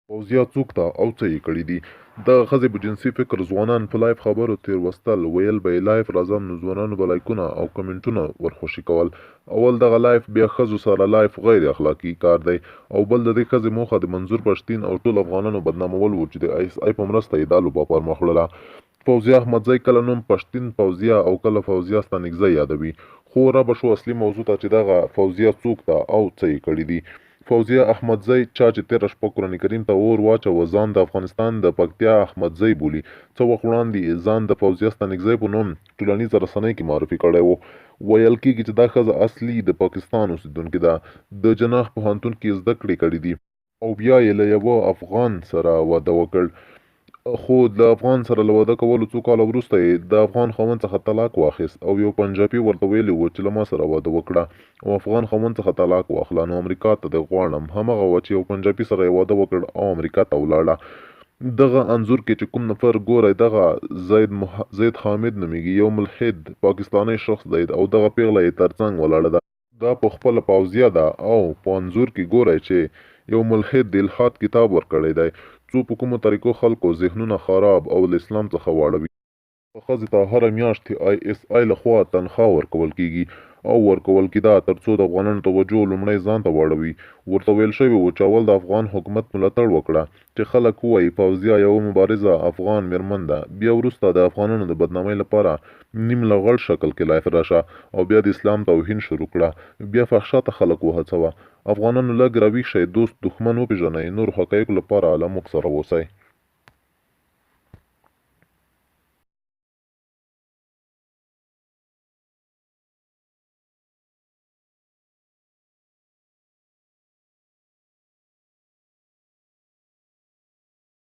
پوځیان څوک ته او څه یې کړي دي. دغه ښځې په جنسي فکر ځوانان په لایف خبرو تېروستل، ویل به یې لایف راځم نو ځوانانو به لایکونه او کمنټونه ورخوشي کول. اول دغه لایف بیا ښځو سره لایف غیر اخلاقي کار دی او بل د دې ښځې موخه د منظور پښتین او ټول افغانانو بدنامول و چې د آی اس آی په مرسته یې دا لوبه پر مخ وړله. فوزیه احمدزی کله نوم پښتین فوزیه او کله فوزیه ستانکزی یادوي، خو ربه شو اصلي موضوع ته چې دغه فوزیه څوک ده او څه یې کړي دي. فوزیه احمدزی چا چې تېره شپه قرآن کریم ته اور واچوه ځان د افغانستان د پکتیا احمدزی بولي. څه وخت وړاندې ځان د فوزیه ستانکزی په نوم ټولنیزه رسنۍ کې معرفي کړی و. ویل کېږي چې دا ښځه اصلي د پاکستان اوسېدونکې ده، د جناح پوهنتون کې زده کړې کړي دي او بیا یې له یوه افغان سره واده وکړ. خو د افغان سره له واده کولو څو کاله وروسته یې د افغان خاوند څخه طلاق واخیست او یو پنجابي ورته ویلي و چې له ما سره واده وکړه او افغان خاوند څخه طلاق واخله نو امریکا ته دې غواړم. همغه وه چې یو پنجابي سره یې واده وکړ او امریکا ته ولاړه. دغه انځور کې چې کوم نفر ګورئ دغه زید حامد نومیږي، یو ملحد پاکستانی شخص دی او دغه پیغله یې ترڅنګ ولاړه ده. دا په خپله پوځیه ده او په انځور کې ګورئ چې یو ملحد د الحاد کتاب ورکړی دی څو په کومو طریقو خلکو ذهنونه خراب او له اسلام څخه واړوي. ښځې ته هره میاشت آی اس آی لخوا تنخواه ورکول کېږي او ورکول کېده ترڅو د افغانانو توجه لومړی ځان ته واړوي. ورته ویل شوي و چې اول د افغان حکومت ملاتړ وکړه چې خلک ووایي فوزیه یوه مبارزه افغان میرمن ده، بیا وروسته د افغانانو د بدنامۍ لپاره نیم لغړ شکل کې لایف راشه او بیا د اسلام توهین شروع کړه، بیا فحشا ته خلک وهڅوه. افغانانو لږ راویښ شئ، دوست دښمن وپېژنئ، نور حقایقو لپاره له موږ سره اوسئ.